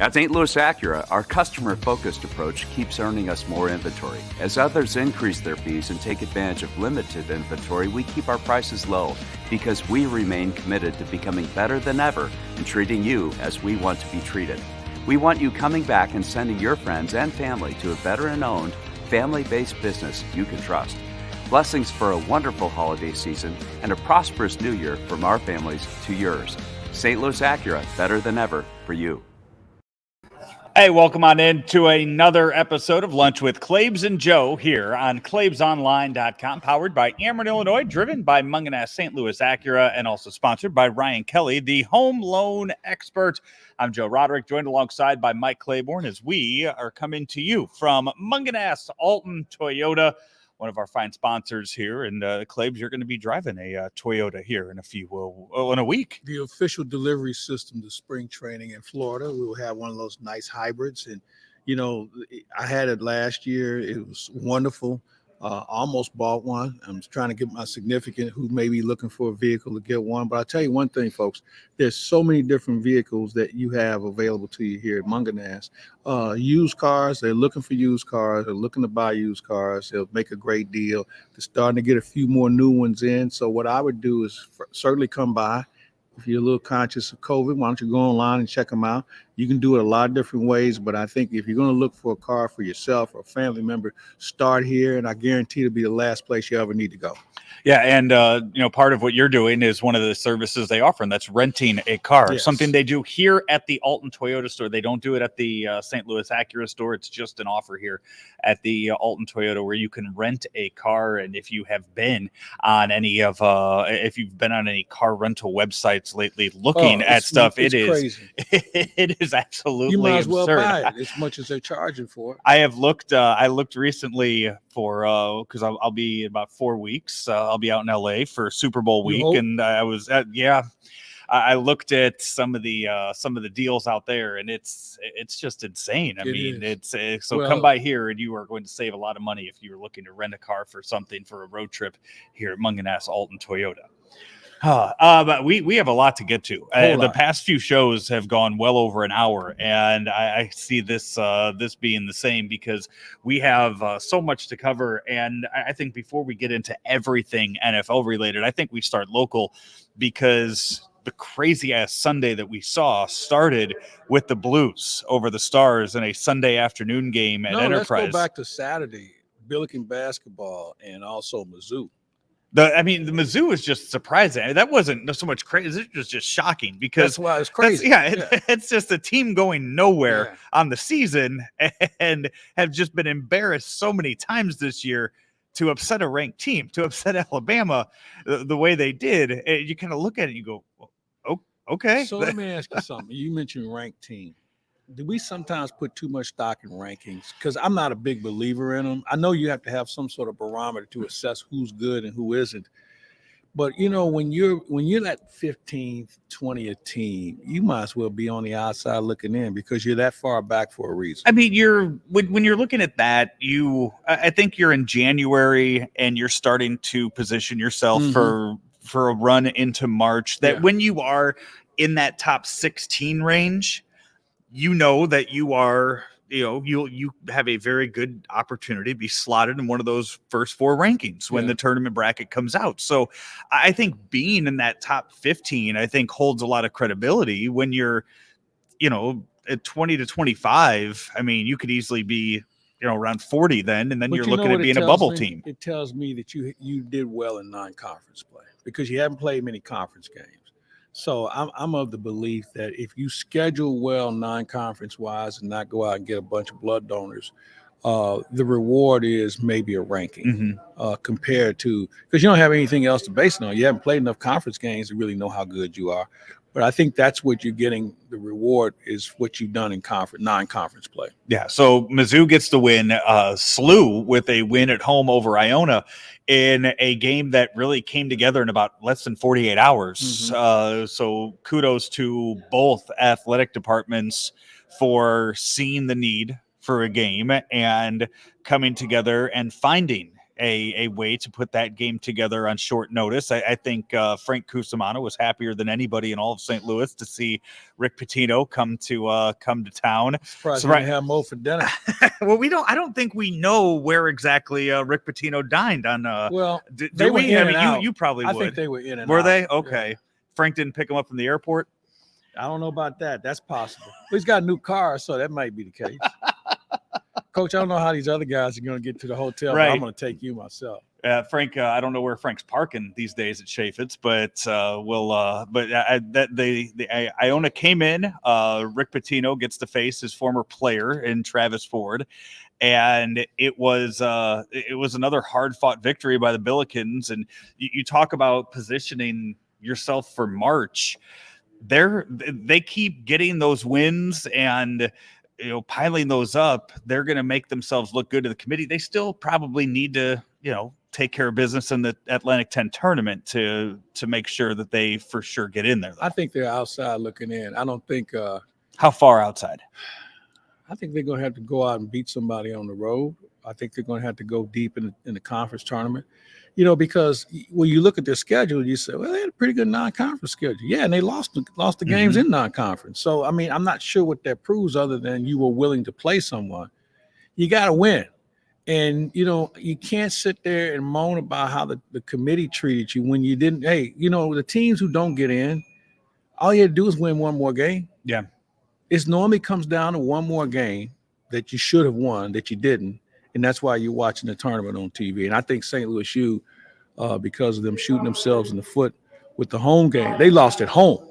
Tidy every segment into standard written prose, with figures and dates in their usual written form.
At St. Louis Acura, our customer-focused approach keeps earning us more inventory. As others increase their fees and take advantage of limited inventory, we keep our prices low because we remain committed to becoming better than ever and treating you as we want to be treated. We want you coming back and sending your friends and family to a veteran-owned, family-based business you can trust. Blessings for a wonderful holiday season and a prosperous new year from our families to yours. St. Louis Acura, better than ever for you. Hey, welcome on in to another episode of Lunch with Claibs and Joe here on claibsonline.com, powered by Ameren Illinois, driven by Mungenast St. Louis Acura, and also sponsored by Ryan Kelley, the home loan expert. I'm Joe Roderick, joined alongside by Mike Claiborne as we are coming to you from Mungenast Alton Toyota, one of our fine sponsors here. And Claibs, you're going to be driving a Toyota here in a week. The official delivery system to spring training in Florida. We will have one of those nice hybrids. And, you know, I had it last year. It was wonderful. Almost bought one. I'm trying to get my significant who may be looking for a vehicle to get one. But I'll tell you one thing, folks, there's so many different vehicles that you have available to you here at Mungenast. Used cars, they're looking for used cars. They're looking to buy used cars. They'll make a great deal. They're starting to get a few more new ones in. So what I would do is certainly come by. If you're a little conscious of COVID, why don't you go online and check them out? You can do it a lot of different ways, but I think if you're going to look for a car for yourself or a family member, start here, and I guarantee it'll be the last place you ever need to go. Yeah, and part of what you're doing is one of the services they offer, and that's renting a car. Yes. Something they do here at the Alton Toyota store. They don't do it at the St. Louis Acura store. It's just an offer here at the Alton Toyota where you can rent a car. And if you have been on any car rental websites lately, looking at stuff, it is crazy. It is absolutely you might as well absurd. buy it as much as they're charging for it. I have looked. I looked recently for because I'll be in about 4 weeks. I'll be out in LA for Super Bowl week, and I was I looked at some of the deals out there, and it's just insane. I mean, come by here, and you are going to save a lot of money if you're looking to rent a car for something for a road trip here at Mungenast Alton Toyota. But we have a lot to get to. The past few shows have gone well over an hour, and I see this being the same because we have so much to cover. And I think before we get into everything NFL related, I think we start local because the crazy ass Sunday that we saw started with the Blues over the Stars in a Sunday afternoon game at Enterprise. Let's go back to Saturday, Billiken basketball, and also Mizzou. The Mizzou is just surprising. That wasn't so much crazy. It was just shocking because that's why it's crazy. It's just a team going nowhere on the season and have just been embarrassed so many times this year to upset a ranked team, to upset Alabama the way they did. You kind of look at it and you go, oh, okay. So let me ask you something. You mentioned ranked team. Do we sometimes put too much stock in rankings? Because I'm not a big believer in them. I know you have to have some sort of barometer to assess who's good and who isn't. But you know, when you're that 15th, 20th team, you might as well be on the outside looking in because you're that far back for a reason. I mean, when you're looking at that, I think you're in January and you're starting to position yourself for a run into March. That when you are in that top 16 range, you know that you are, you have a very good opportunity to be slotted in one of those first four rankings when the tournament bracket comes out. So I think being in that top 15, I think holds a lot of credibility when you're, at 20 to 25. I mean, you could easily be, around 40 then, and then you're looking at being a bubble team. It tells me that you did well in non-conference play because you haven't played many conference games. So I'm of the belief that if you schedule well non-conference wise and not go out and get a bunch of blood donors, the reward is maybe a ranking compared to, because you don't have anything else to base it on. You haven't played enough conference games to really know how good you are. But I think that's what you're getting. The reward is what you've done in non-conference play. Yeah. So Mizzou gets the win. SLU with a win at home over Iona in a game that really came together in about less than 48 hours. So kudos to both athletic departments for seeing the need for a game and coming together and finding a way to put that game together on short notice. I think Frank Cusimano was happier than anybody in all of St. Louis to see Rick Pitino come to town. Surprised we didn't have Mo for dinner. Well, I don't think we know where exactly Rick Pitino dined on. They were in and out. You probably would. I think they were in and out. Were they? Okay. Yeah. Frank didn't pick him up from the airport. I don't know about that. That's possible. But he's got a new car, so that might be the case. Coach, I don't know how these other guys are going to get to the hotel. Right. But I'm going to take you myself. Frank, I don't know where Frank's parking these days at Chaffetz, but Iona came in. Rick Pitino gets to face his former player in Travis Ford, and it was another hard fought victory by the Billikens. And you talk about positioning yourself for March. They keep getting those wins and piling those up. They're going to make themselves look good to the committee. They still probably need to take care of business in the Atlantic 10 tournament to make sure that they for sure get in there, though. I think they're outside looking in. I don't think how far outside? I think they're going to have to go out and beat somebody on the road. I think they're going to have to go deep in the conference tournament. Because when you look at their schedule, you say, well, they had a pretty good non-conference schedule. Yeah, and they lost the games in non-conference. So, I mean, I'm not sure what that proves other than you were willing to play someone. You got to win. And, you can't sit there and moan about how the committee treated you when you didn't. Hey, the teams who don't get in, all you had to do is win one more game. Yeah. It normally comes down to one more game that you should have won that you didn't. And that's why you're watching the tournament on TV. And I think St. Louis U, because of them shooting themselves in the foot with the home game, they lost at home.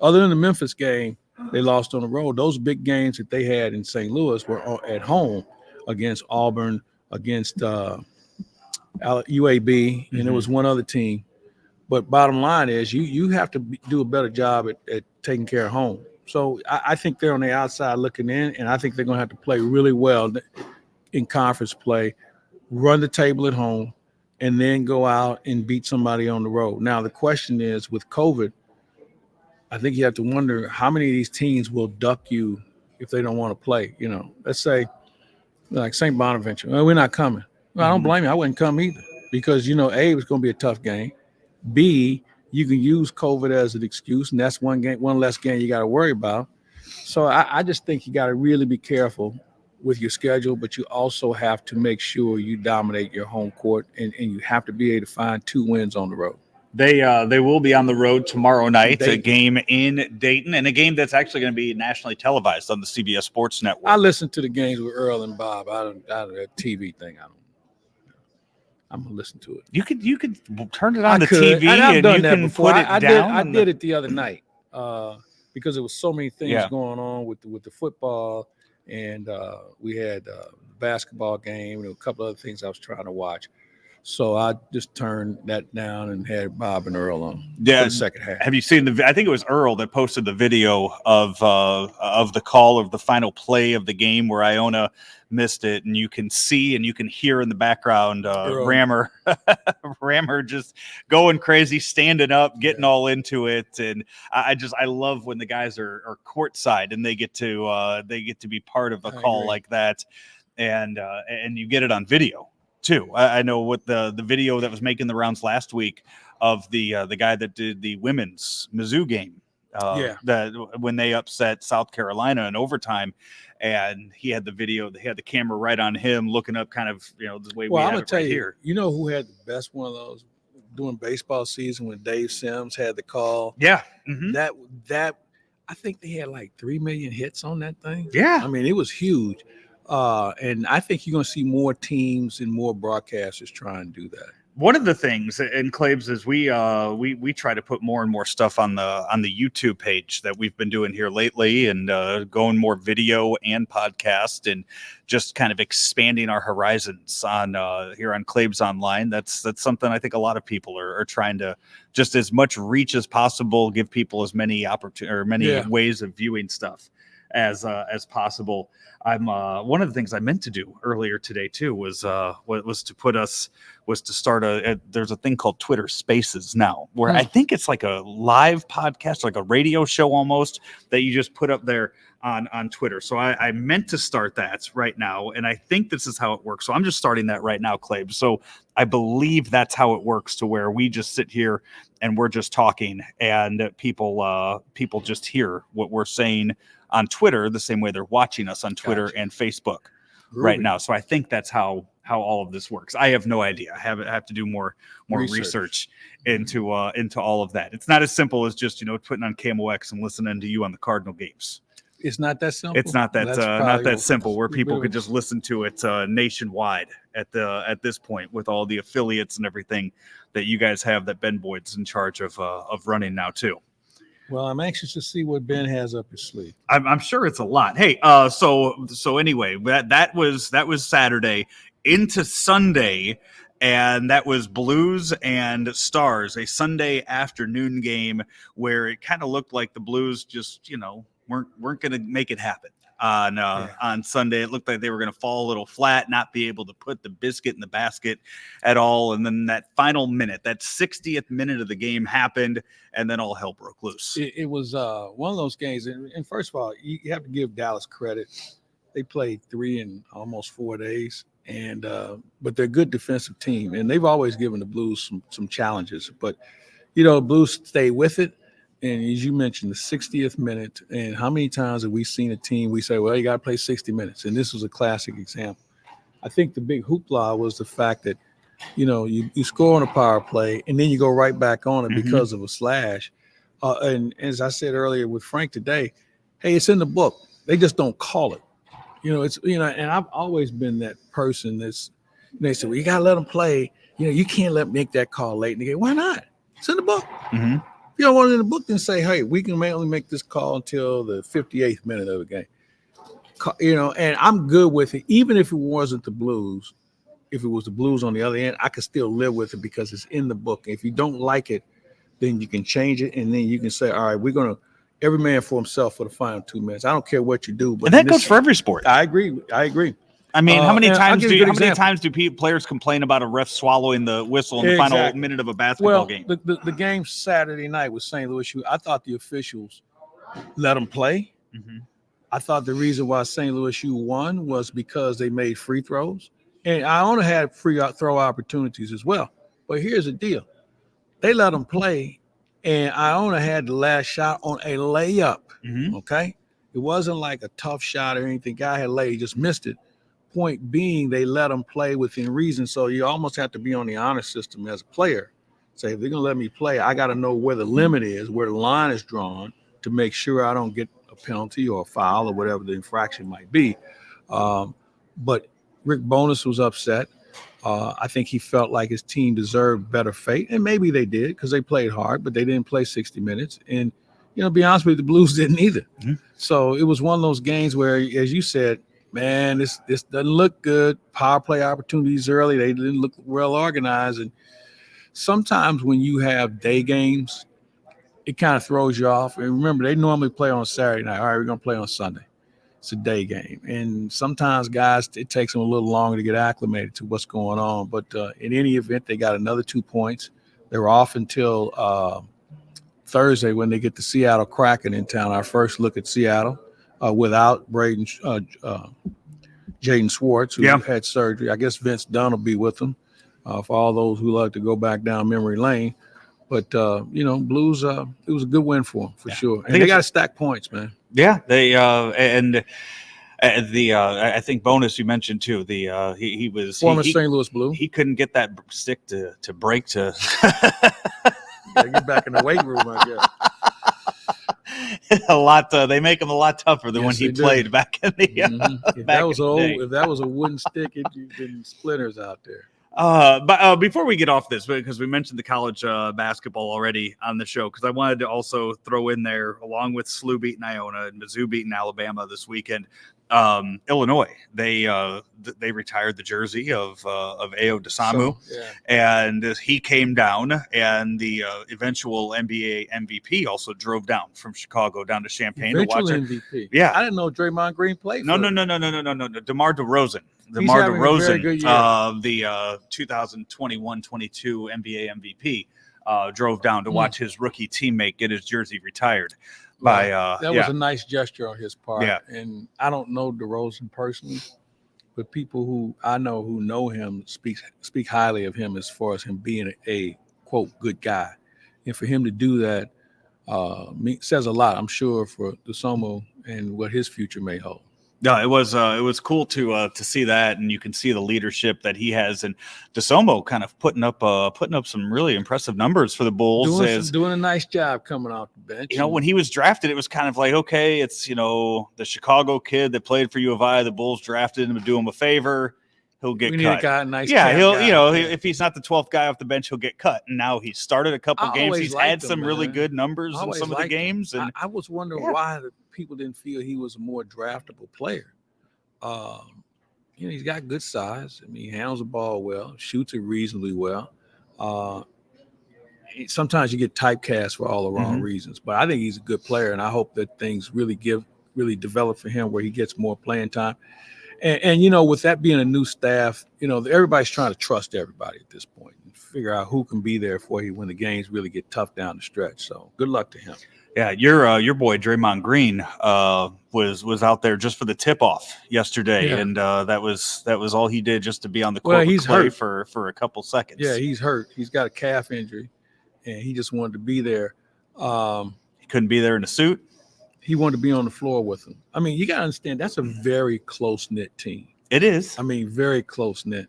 Other than the Memphis game, they lost on the road. Those big games that they had in St. Louis were at home against Auburn, against UAB, and there was one other team. But bottom line is you have to do a better job at taking care of home. So I think they're on the outside looking in, and I think they're going to have to play really well in conference play, run the table at home, and then go out and beat somebody on the road. Now, the question is, with COVID, I think you have to wonder how many of these teams will duck you if they don't want to play. Let's say like St. Bonaventure, well, we're not coming. Well, I don't blame you. I wouldn't come either because, A, it's going to be a tough game. B, you can use COVID as an excuse, and that's one less game you got to worry about. So I just think you got to really be careful with your schedule, but you also have to make sure you dominate your home court, and you have to be able to find 2 wins on the road. They will be on the road tomorrow night, a game in Dayton, and a game that's actually going to be nationally televised on the CBS Sports Network. I listen to the games with Earl and Bob. Out of that TV thing, I'm gonna listen to it. You could turn it on the TV, I've done that before. I did it the other night because there was so many things going on with the football. And we had a basketball game and a couple other things I was trying to watch. So I just turned that down and had Bob and Earl on for the second half. Have you seen I think it was Earl that posted the video of the call of the final play of the game where Iona missed it, and you can see and you can hear in the background Rammer just going crazy, standing up, getting all into it. And I love when the guys are courtside and they get to be part of a call like that, and you get it on video too. I know with the video that was making the rounds last week of the guy that did the women's Mizzou game, that when they upset South Carolina in overtime, and he had the video, they had the camera right on him looking up kind of, the way we have it right here. You know who had the best one of those during baseball season when Dave Sims had the call? Yeah. That I think they had like 3 million hits on that thing. Yeah. I mean, it was huge. And I think you're going to see more teams and more broadcasters try and do that. One of the things in Claibs is we try to put more and more stuff on the YouTube page that we've been doing here lately, and going more video and podcast, and just kind of expanding our horizons on here on Claibs Online. That's something I think a lot of people are trying to, just as much reach as possible, give people as many ways of viewing stuff. as possible. I'm one of the things I meant to do earlier today too was to start there's a thing called Twitter Spaces now, where I think it's like a live podcast, like a radio show almost, that you just put up there on Twitter. So I meant to start that right now, and I think this is how it works. So I'm just starting that right now, Claibs. So I believe that's how it works, to where we just sit here and we're just talking, and people just hear what we're saying on Twitter the same way they're watching us on Twitter and Facebook right now. So I think that's how all of this works. I have no idea. I have to do more research into all of that. It's not as simple as just, putting on KMOX and listening to you on the Cardinal games. It's not that simple. It's not that simple where people could just listen to it nationwide at this point, with all the affiliates and everything that you guys have that Ben Boyd's in charge of running now too. Well, I'm anxious to see what Ben has up his sleeve. I'm sure it's a lot. Hey, so anyway, that was Saturday into Sunday, and that was Blues and Stars, a Sunday afternoon game where it kind of looked like the Blues just, weren't going to make it happen on Sunday. It looked like they were going to fall a little flat, not be able to put the biscuit in the basket at all. And then that final minute, that 60th minute of the game happened, and then all hell broke loose. It was one of those games. And first of all, you have to give Dallas credit. They played 3 in almost 4 days, and but they're a good defensive team, and they've always given the Blues some challenges. But the Blues stay with it. And as you mentioned, the 60th minute, and how many times have we seen a team, we say, well, you got to play 60 minutes. And this was a classic example. I think the big hoopla was the fact that, you score on a power play, and then you go right back on it because of a slash. And as I said earlier with Frank today, hey, it's in the book. They just don't call it. And I've always been that person they say, well, you got to let them play. You can't make that call late in the game. Why not? It's in the book. Mm-hmm. If you don't want it in the book, then say, hey, we can only make this call until the 58th minute of the game. And I'm good with it. Even if it wasn't the Blues, if it was the Blues on the other end, I could still live with it because it's in the book. If you don't like it, then you can change it. And then you can say, all right, we're going to every man for himself for the final 2 minutes. I don't care what you do. But and that goes for every sport. I agree. I mean, how many times do players complain about a ref swallowing the whistle in the final minute of a basketball game? The game Saturday night with St. Louis U, I thought the officials let them play. Mm-hmm. I thought the reason why St. Louis U won was because they made free throws. And Iona had free throw opportunities as well. But here's the deal. They let them play, and Iona had the last shot on a layup, okay? It wasn't like a tough shot or anything. Guy had laid, he just missed it. Point being, they let them play within reason. So you almost have to be on the honor system as a player. Say, if they're going to let me play, I got to know where the limit is, where the line is drawn to make sure I don't get a penalty or a foul or whatever the infraction might be. But Rick Bowness was upset. I think he felt like his team deserved better fate, and maybe they did because they played hard, but they didn't play 60 minutes. And, to be honest with you, the Blues didn't either. Mm-hmm. So it was one of those games where, as you said, man, this doesn't look good. Power play opportunities early. They didn't look well organized. And sometimes when you have day games, it kind of throws you off. And remember, they normally play on Saturday night. All right, we're going to play on Sunday. It's a day game. And sometimes guys, it takes them a little longer to get acclimated to what's going on. But in any event, they got another 2 points. They were off until Thursday when they get the Seattle Kraken in town. Our first look at Seattle. Without Jaden Schwartz, who had surgery. I guess Vince Dunn will be with them for all those who like to go back down memory lane. But, Blues, it was a good win for them, for sure. And they got to stack points, man. Yeah, they I think Bonus you mentioned too. He was former St. Louis Blue. He couldn't get that stick to break to. Gotta get back in the weight room, I guess. A lot. They make him a lot tougher than when he played back in the. If that was a wooden stick, it'd been splinters out there. But before we get off this, because we mentioned the college basketball already on the show, because I wanted to also throw in there, along with SLU beating Iona and Mizzou beating Alabama this weekend, Illinois. They retired the jersey of Ao Desamu, and he came down, and the eventual NBA MVP also drove down from Chicago down to Champaign to watch it. MVP. Yeah, I didn't know Draymond Green played. No. DeMar DeRozan. He's having a very good year. The 2021-22 NBA MVP, drove down to watch his rookie teammate get his jersey retired. That was a nice gesture on his part. Yeah. And I don't know DeRozan personally, but people who I know who know him speak highly of him as far as him being a quote good guy. And for him to do that says a lot, I'm sure, for DeSomo and what his future may hold. No, it was cool to see that, and you can see the leadership that he has, and DeSomo kind of putting up some really impressive numbers for the Bulls. Doing a nice job coming off the bench. When he was drafted, it was kind of like, okay, it's the Chicago kid that played for U of I. The Bulls drafted him to do him a favor. He'll get cut. Need a guy, nice if he's not the 12th guy off the bench, he'll get cut. And now he's started a couple games. He's had some really good numbers in some of the games. And I was wondering why people didn't feel he was a more draftable player. He's got good size. I mean, he handles the ball well, shoots it reasonably well. Sometimes you get typecast for all the wrong reasons, but I think he's a good player, and I hope that things really develop for him where he gets more playing time. And with that being a new staff, everybody's trying to trust everybody at this point and figure out who can be there for you when the games really get tough down the stretch. So good luck to him. Yeah, your boy Draymond Green was out there just for the tip-off yesterday, and that was all he did, just to be on the court he's hurt for a couple seconds. Yeah, he's hurt. He's got a calf injury, and he just wanted to be there. He couldn't be there in a suit. He wanted to be on the floor with him. I mean, you got to understand, that's a very close-knit team. It is. I mean, very close-knit.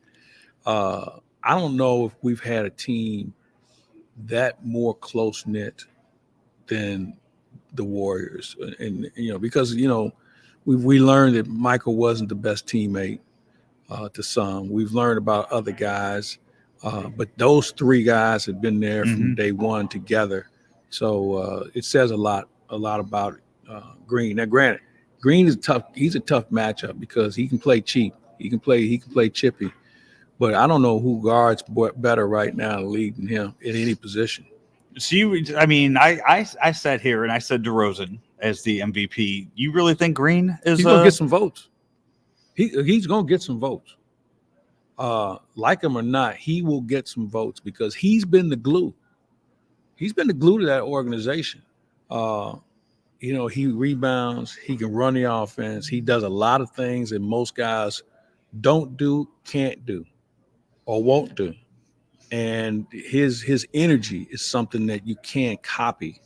I don't know if we've had a team that more close-knit than the Warriors. And because, we learned that Michael wasn't the best teammate to some. We've learned about other guys. But those three guys have been there from day one together. So it says a lot about Green. Now, granted, Green is tough. He's a tough matchup because he can play cheap. He can play chippy. But I don't know who guards better right now in the league than him in any position. I sat here and I said DeRozan as the MVP. You really think Green is? He's gonna get some votes. He's gonna get some votes. Like him or not, he will get some votes because he's been the glue. He's been the glue to that organization. He rebounds. He can run the offense. He does a lot of things that most guys don't do, can't do, or won't do. And his energy is something that you can't copy.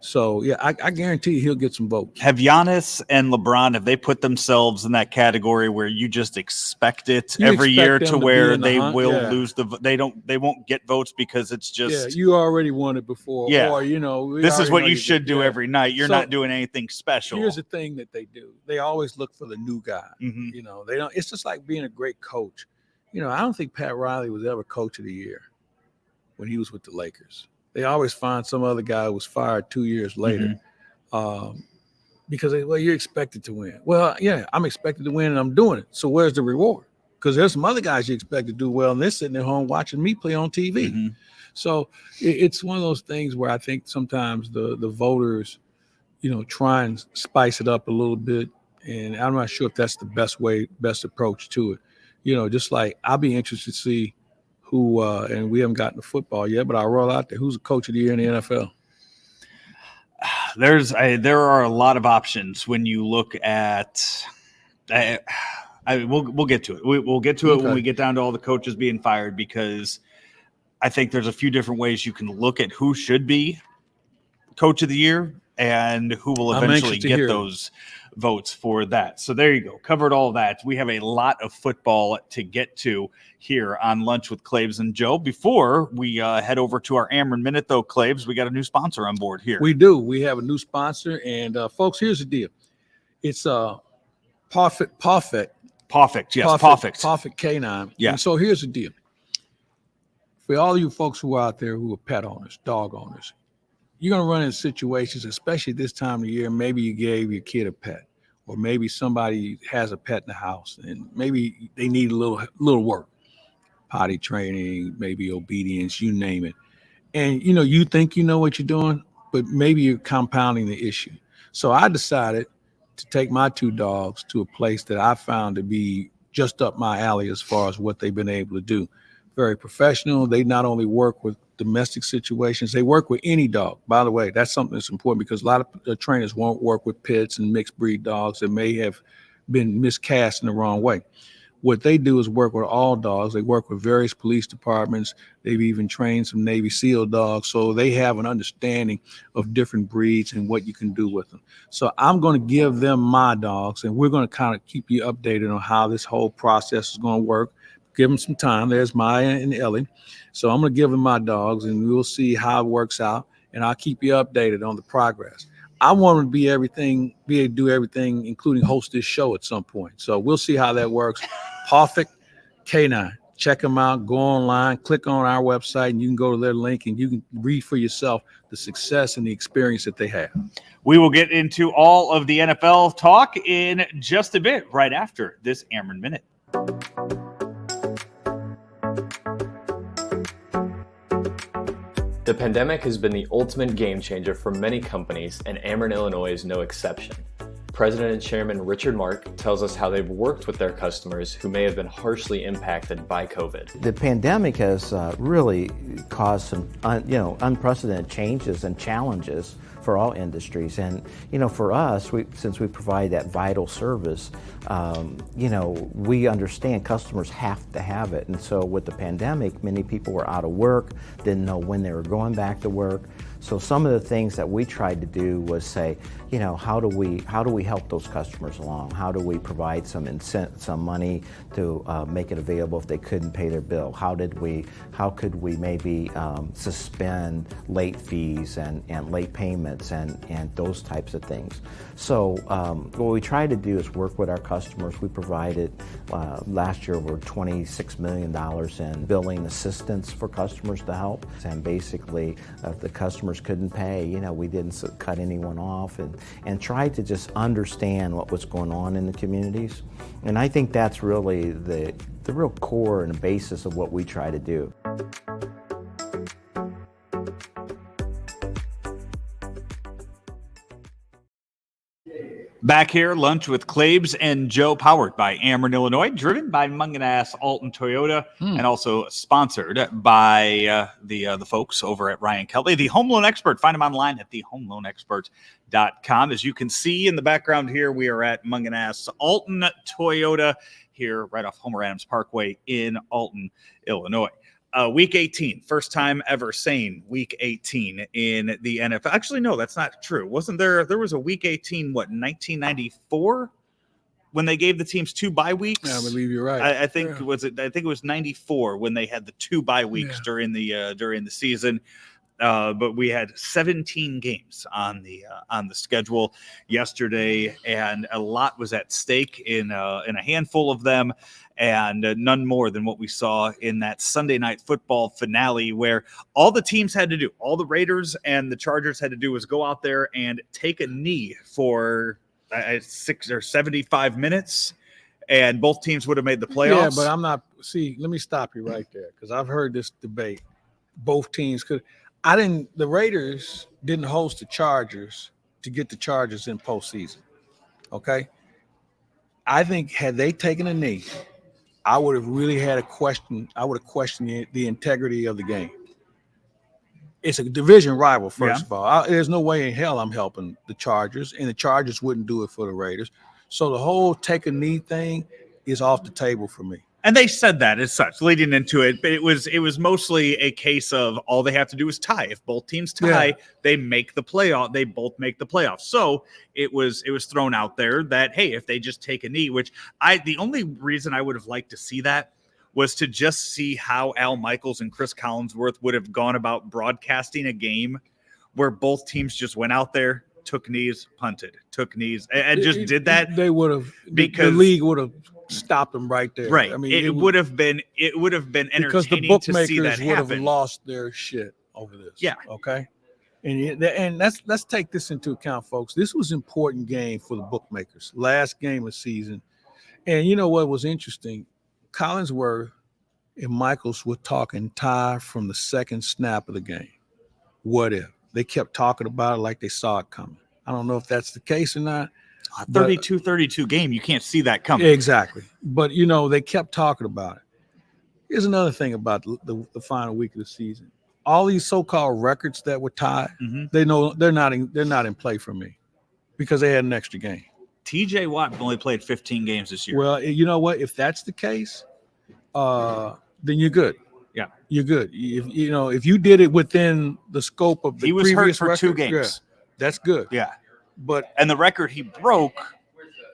So, I guarantee you he'll get some votes. Have Giannis and LeBron, have they put themselves in that category where you just expect it every year to where they will lose they won't get votes because it's just. Yeah, you already won it before. Yeah. Or, this is what you should do every night. You're not doing anything special. Here's the thing that they do. They always look for the new guy. They don't. It's just like being a great coach. I don't think Pat Riley was ever coach of the year when he was with the Lakers. They always find some other guy who was fired 2 years later because you're expected to win. Well, yeah, I'm expected to win and I'm doing it. So where's the reward? Because there's some other guys you expect to do well and they're sitting at home watching me play on TV. So it's one of those things where I think sometimes the voters, try and spice it up a little bit. And I'm not sure if that's the best approach to it. Just like I'll be interested to see who, and we haven't gotten to football yet, but I'll roll out there. Who's the coach of the year in the NFL? There are a lot of options when you look at. We'll get to it. We'll get to it when we get down to all the coaches being fired, because I think there's a few different ways you can look at who should be coach of the year and who will eventually get those votes for that. So there you go. Covered all that. We have a lot of football to get to here on Lunch with Claibs and Joe. Before we head over to our Ameren Minute, though, Claibs, we got a new sponsor on board here. We do. We have a new sponsor. And, folks, here's the deal. It's Perfect. Yes, Perfect. Perfect K9. Yeah. And so here's the deal. For all you folks who are out there who are pet owners, dog owners, you're going to run into situations, especially this time of year, maybe you gave your kid a pet, or maybe somebody has a pet in the house and maybe they need a little work, potty training, maybe obedience, you name it. And you think you know what you're doing, but maybe you're compounding the issue. So I decided to take my two dogs to a place that I found to be just up my alley as far as what they've been able to do. Very professional. They not only work with domestic situations, they work with any dog. By the way, that's something that's important because a lot of trainers won't work with pits and mixed breed dogs that may have been miscast in the wrong way. What they do is work with all dogs. They work with various police departments. They've even trained some Navy SEAL dogs. So they have an understanding of different breeds and what you can do with them. So I'm going to give them my dogs, and we're going to kind of keep you updated on how this whole process is going to work. Give them some time. There's Maya and Ellie. So I'm going to give them my dogs, and we'll see how it works out, and I'll keep you updated on the progress. I want to be able to do everything, including host this show at some point. So we'll see how that works. Perfect K9. Check them out. Go online, click on our website, and you can go to their link and you can read for yourself the success and the experience that they have. We will get into all of the NFL talk in just a bit, right after this Ameren Minute. The pandemic has been the ultimate game changer for many companies, and Ameren Illinois is no exception. President and Chairman Richard Mark tells us how they've worked with their customers who may have been harshly impacted by COVID. The pandemic has really caused some unprecedented changes and challenges for all industries. And, for us, since we provide that vital service, we understand customers have to have it. And so with the pandemic, many people were out of work, didn't know when they were going back to work. So some of the things that we tried to do was say, how do we help those customers along? How do we provide some money to make it available if they couldn't pay their bill? How could we maybe suspend late fees and late payments and those types of things? So what we try to do is work with our customers. We provided last year over $26 million in billing assistance for customers to help. And basically, if the customers couldn't pay, we didn't cut anyone off and tried to just understand what was going on in the communities. And I think that's really the real core and the basis of what we try to do. Back here, lunch with Claibs and Joe, powered by Ameren Illinois, driven by Mungenast Alton Toyota, and also sponsored by the folks over at Ryan Kelley, the home loan expert. Find them online at thehomeloanexpert.com. As you can see in the background here, we are at Mungenast Alton Toyota here right off Homer Adams Parkway in Alton, Illinois. Week 18, first time ever saying week 18 in the NFL. Actually, no, that's not true. Wasn't there was a week 18, 1994 when they gave the teams 2 bye weeks? Yeah, I believe you're right. I think it was 94 when they had the 2 bye weeks during the season. But we had 17 games on the schedule yesterday, and a lot was at stake in a handful of them, and none more than what we saw in that Sunday night football finale, where all the teams had to do, all the Raiders and the Chargers had to do, was go out there and take a knee for 6 or 75 minutes, and both teams would have made the playoffs. Yeah, but let me stop you right there, because I've heard this debate. Both teams could. The Raiders didn't host the Chargers to get the Chargers in postseason. Okay. I think had they taken a knee, I would have really had a question. I would have questioned the integrity of the game. It's a division rival, first of all. There's no way in hell I'm helping the Chargers, and the Chargers wouldn't do it for the Raiders. So the whole take a knee thing is off the table for me. And they said that as such leading into it, but it was mostly a case of all they have to do is tie. If both teams tie, they make the playoff. They both make the playoffs. So it was thrown out there that, hey, if they just take a knee, which the only reason I would have liked to see that was to just see how Al Michaels and Chris Collinsworth would have gone about broadcasting a game where both teams just went out there, took knees, punted, took knees, and just did that. They would have, because the league would have stopped them right there. Right. I mean, it would have been entertaining because the bookmakers to see that would happen. have lost their shit over this. Yeah. Okay. And let's take this into account, folks. This was an important game for the bookmakers. Last game of the season. And you know what was interesting? Collinsworth and Michaels were talking tie from the second snap of the game. What if? They kept talking about it like they saw it coming. I don't know if that's the case or not. 32-32 game. You can't see that coming. Exactly. But, they kept talking about it. Here's another thing about the final week of the season. All these so-called records that were tied, they know they're not in play for me because they had an extra game. TJ Watt only played 15 games this year. Well, you know what? If that's the case, then you're good. Yeah, you're good. If you did it within the scope of the previous hurt for record, 2 games. Yeah, that's good. Yeah, and the record he broke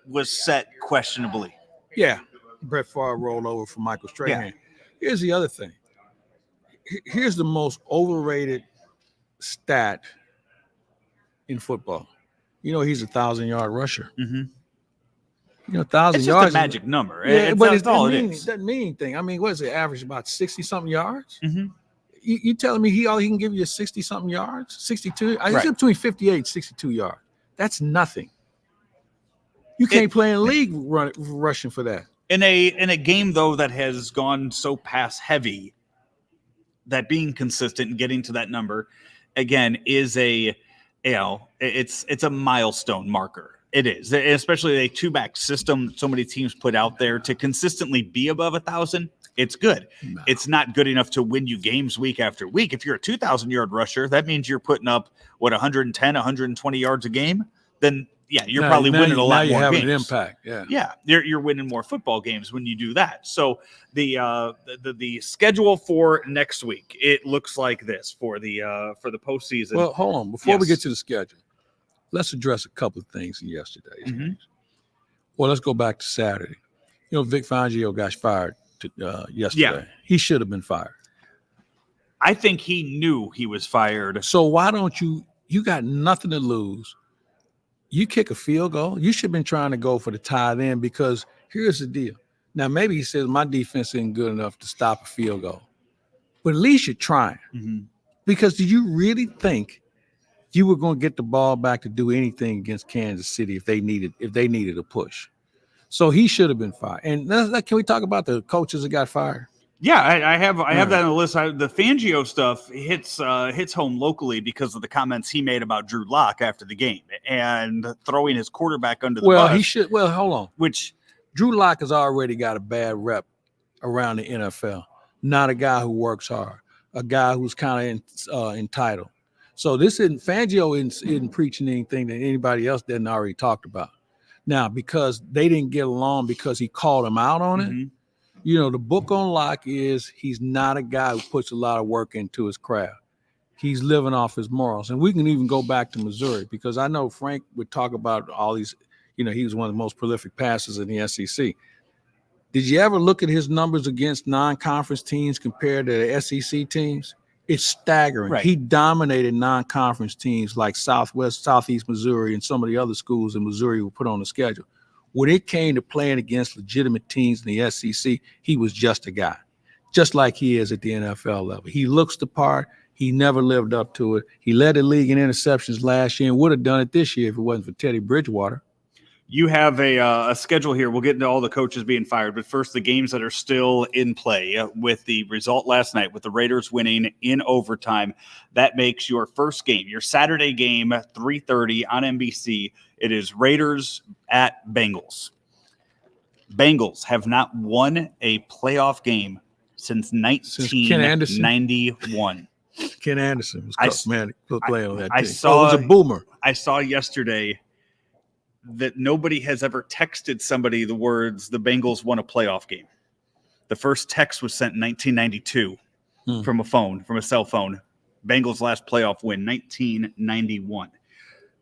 was set questionably. Yeah, Brett Favre rolled over for Michael Strahan. Yeah. Here's the other thing. Here's the most overrated stat in football. He's a 1,000-yard rusher. 1,000 it's yards. It's a magic number. Yeah, but it doesn't mean anything. I mean, what is it? Average about 60-something yards? You telling me he can give you 60-something yards? 62? I think between 58 and 62 yards. That's nothing. You can't play in the league rushing for that. In a game, though, that has gone so pass heavy, that being consistent and getting to that number, again, is it's a milestone marker. It is, especially a 2-back system so many teams put out there to consistently be above 1,000. It's good. No. It's not good enough to win you games week after week. If you're a 2,000-yard rusher, that means you're putting up 110, 120 yards a game. Then you're probably winning a lot more games. An impact. Yeah, you're winning more football games when you do that. So the schedule for next week, it looks like this for the postseason. Well, hold on before we get to the schedule. Let's address a couple of things in yesterday's games. Well, let's go back to Saturday. Vic Fangio got fired yesterday. Yeah. He should have been fired. I think he knew he was fired. So why don't you got nothing to lose. You kick a field goal. You should have been trying to go for the tie then, because here's the deal. Now, maybe he says my defense isn't good enough to stop a field goal. But at least you're trying. Because do you really think you were going to get the ball back to do anything against Kansas City if they needed a push? So he should have been fired. And can we talk about the coaches that got fired? Yeah, I have that on the list. The Fangio stuff hits home locally because of the comments he made about Drew Lock after the game and throwing his quarterback under the bus. Well, he should. Well, hold on. Which Drew Lock has already got a bad rep around the NFL. Not a guy who works hard, a guy who's kind of entitled. So this Fangio isn't preaching anything that anybody else didn't already talked about. Now, because they didn't get along because he called him out on it, the book on Locke is he's not a guy who puts a lot of work into his craft. He's living off his morals. And we can even go back to Missouri, because I know Frank would talk about all these, he was one of the most prolific passers in the SEC. Did you ever look at his numbers against non-conference teams compared to the SEC teams? It's staggering. Right. He dominated non-conference teams like Southeast Missouri, and some of the other schools in Missouri were put on the schedule. When it came to playing against legitimate teams in the SEC, he was just a guy, just like he is at the NFL level. He looks the part. He never lived up to it. He led the league in interceptions last year and would have done it this year if it wasn't for Teddy Bridgewater. You have a schedule here. We'll get into all the coaches being fired, but first the games that are still in play. With the result last night, with the Raiders winning in overtime, that makes your first game, your Saturday game, 3:30 on NBC. It is Raiders at Bengals. Bengals have not won a playoff game since 1991. Ken Anderson was playing on that team. It was a boomer. I saw yesterday that nobody has ever texted somebody the words, the Bengals won a playoff game. The first text was sent in 1992 from a cell phone. Bengals last playoff win, 1991.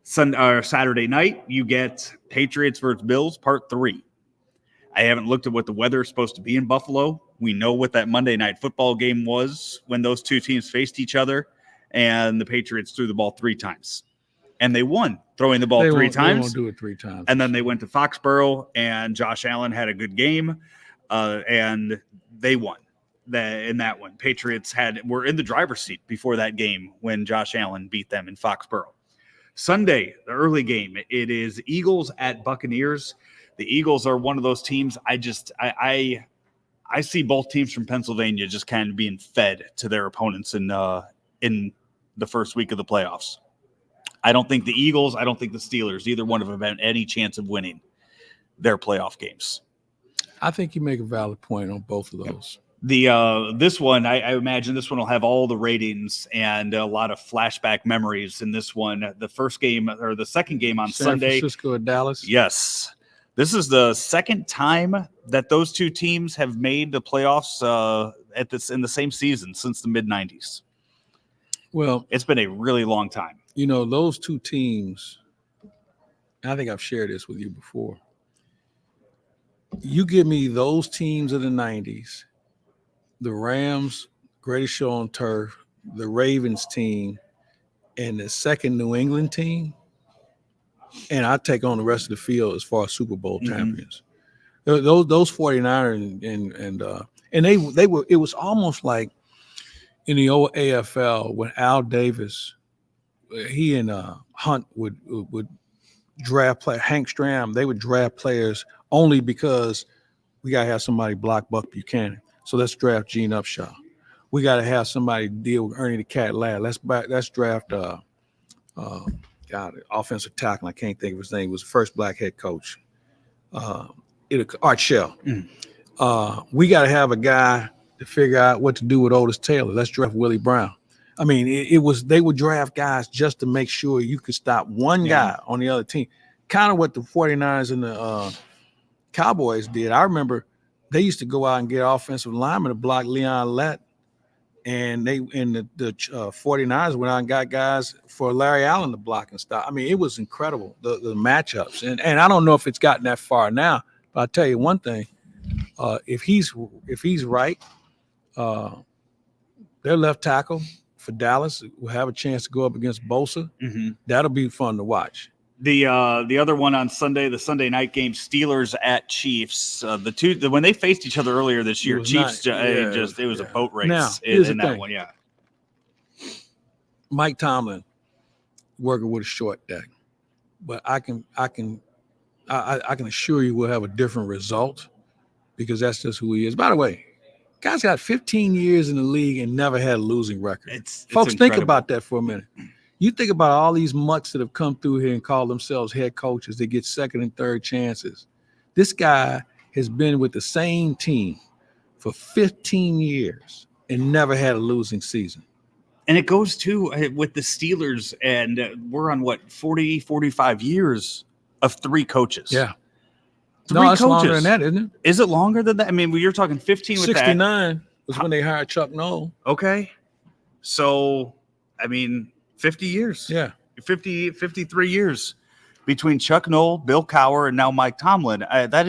Saturday night, you get Patriots versus Bills, part 3. I haven't looked at what the weather is supposed to be in Buffalo. We know what that Monday night football game was when those two teams faced each other, and the Patriots threw the ball 3 times. And they won, throwing the ball 3 times. They won't do it 3 times. And then they went to Foxborough, and Josh Allen had a good game, and they won. in that one. Patriots were in the driver's seat before that game when Josh Allen beat them in Foxborough. Sunday, the early game, it is Eagles at Buccaneers. The Eagles are one of those teams. I see both teams from Pennsylvania just kind of being fed to their opponents in the first week of the playoffs. I don't think the Eagles, I don't think the Steelers, either one of them have any chance of winning their playoff games. I think you make a valid point on both of those. This one, I imagine this one will have all the ratings and a lot of flashback memories in this one. The first game or the second game on Sunday. San Francisco and Dallas. Yes. This is the second time that those two teams have made the playoffs in the same season since the mid-90s. Well, it's been a really long time. You know, those two teams, I think I've shared this with you before. You give me those teams of the 90s, the Rams, greatest show on turf, the Ravens team, and the second New England team, and I take on the rest of the field as far as Super Bowl champions. Those 49ers and they were, it was almost like in the old AFL when Al Davis, he and Hunt would draft play Hank Stram, they would draft players only because we gotta have somebody block Buck Buchanan. So let's draft Gene Upshaw. We gotta have somebody deal with Ernie the Cat Ladd. Let's draft offensive tackle. I can't think of his name. He was the first black head coach. Art Shell. We got to have a guy to figure out what to do with Otis Taylor. Let's draft Willie Brown. I mean, they would draft guys just to make sure you could stop one guy on the other team. Kind of what the 49ers and the Cowboys did. I remember they used to go out and get offensive linemen to block Leon Lett. And the 49ers went out and got guys for Larry Allen to block and stop. I mean, it was incredible, the matchups. And I don't know if it's gotten that far now, but I'll tell you one thing. If he's right, their left tackle for Dallas will have a chance to go up against Bosa. That'll be fun to watch. The other one on Sunday, the Sunday night game, Steelers at Chiefs. When they faced each other earlier this year, Chiefs it was a boat race now, in that one. Yeah. Mike Tomlin working with a short deck, but I can assure you we'll have a different result because that's just who he is. By the way, guy's got 15 years in the league and never had a losing record. Folks, think about that for a minute. You think about all these mucks that have come through here and call themselves head coaches. They get second and third chances. This guy has been with the same team for 15 years and never had a losing season. And it goes to with the Steelers, and we're on 40, 45 years of three coaches. Yeah. Three no, it's coaches. longer than that, isn't it? Is it longer than that? I mean, you're talking 15 with 69 was when they hired Chuck Noll. Okay. So, I mean, 50 years. Yeah. 53 years between Chuck Noll, Bill Cowher, and now Mike Tomlin. That's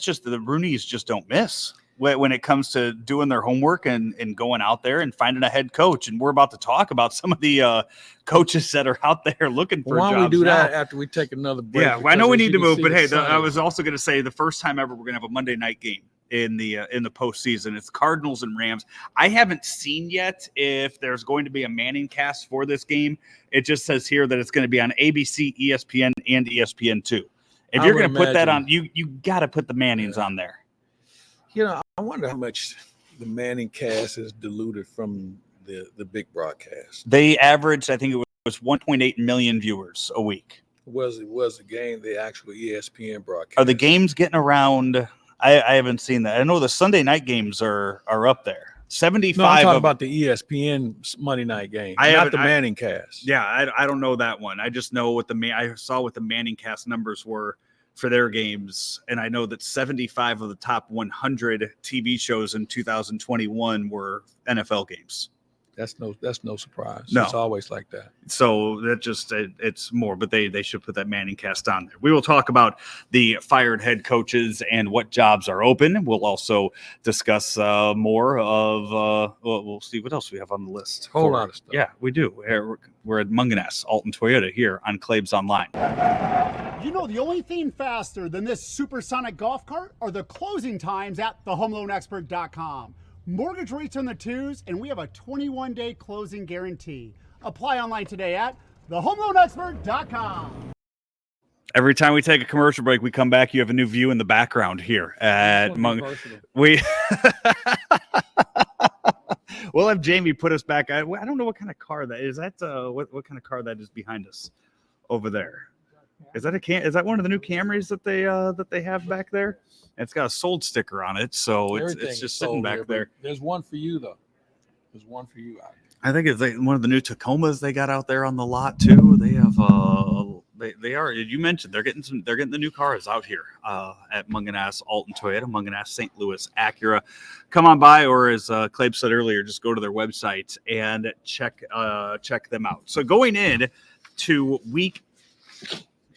just the Rooneys just don't miss when it comes to doing their homework and going out there and finding a head coach. And we're about to talk about some of the coaches that are out there looking for jobs. Why don't we do now. that after we take another break? Yeah, I know we need to move, but hey, I was also going to say the first time ever we're going to have a Monday night game in the postseason. It's Cardinals and Rams. I haven't seen yet if there's going to be a Manning cast for this game. It just says here that it's going to be on ABC, ESPN, and ESPN2. If you're going to put that on, you got to put the Mannings on there. You know, I wonder how much the Manning cast is diluted from the big broadcast. They averaged, I think it was 1.8 million viewers a week. Was the game the actual ESPN broadcast? Are the games getting around? I haven't seen that. I know the Sunday night games are up there. 75. No, I'm talking about the ESPN Monday night game, not the Manning cast. Yeah, I don't know that one. I just know I saw what the Manning cast numbers were for their games, and I know that 75 of the top 100 TV shows in 2021 were NFL games. That's no surprise. No. It's always like that. So that just it's more, but they should put that Manning cast on there. We will talk about the fired head coaches and what jobs are open. We'll also discuss more of we'll see what else we have on the list. Whole lot of stuff. Yeah, we do. We're at Mungenast Alton Toyota here on Claibs Online. You know, the only thing faster than this supersonic golf cart are the closing times at thehomeloanexpert.com. Mortgage rates on the twos, and we have a 21-day closing guarantee. Apply online today at thehomeloanexpert.com. Every time we take a commercial break, we come back. You have a new view in the background here at we. We'll have Jamie put us back. I don't know what kind of car that is. That what kind of car that is behind us over there? Is that Is that one of the new Camrys that they have back there? It's got a sold sticker on it, so it's just sitting back there. There's one for you though. There's one for you out here. I think it's one of the new Tacomas they got out there on the lot too. They have they are. You mentioned they're getting the new cars out here at Mungenast Alton Toyota, Mungenast St. Louis Acura. Come on by, or as Claibs said earlier, just go to their website and check them out. So going in to week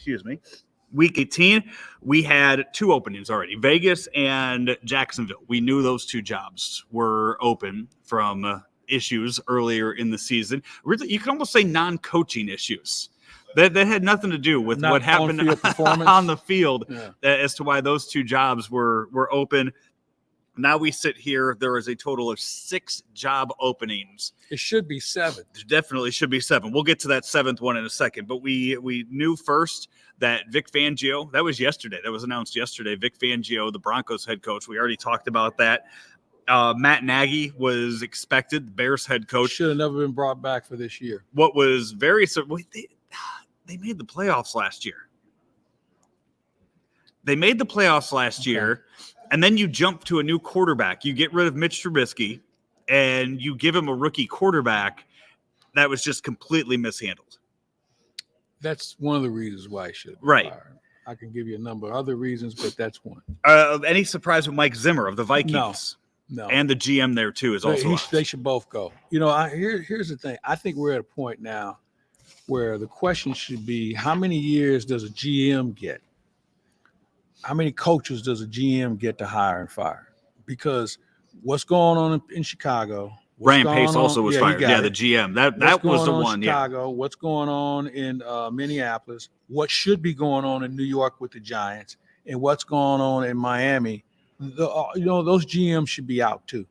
18, we had 2 openings already, Vegas and Jacksonville. We knew those 2 jobs were open from issues earlier in the season. Really, you can almost say non-coaching issues. That had nothing to do with what happened on the field as to why those 2 jobs were open. Now we sit here. There is a total of 6 job openings. It should be 7. There definitely should be 7. We'll get to that 7th one in a second. But we knew first that Vic Fangio, that was yesterday. That was announced yesterday. Vic Fangio, the Broncos head coach. We already talked about that. Matt Nagy was expected, the Bears head coach. Should have never been brought back for this year. What was very they made the playoffs last year. And then you jump to a new quarterback. You get rid of Mitch Trubisky, and you give him a rookie quarterback that was just completely mishandled. That's one of the reasons why he should. Right. Fired. I can give you a number of other reasons, but that's one. Any surprise with Mike Zimmer of the Vikings? No. And the GM there too is also. They should both go. You know, here's the thing. I think we're at a point now where the question should be: how many years does a GM get? How many coaches does a GM get to hire and fire? Because what's going on in Chicago? Brian Pace also was fired. Yeah, the GM. That was the one. Chicago. Yeah. What's going on in Minneapolis? What should be going on in New York with the Giants? And what's going on in Miami? Those GMs should be out too,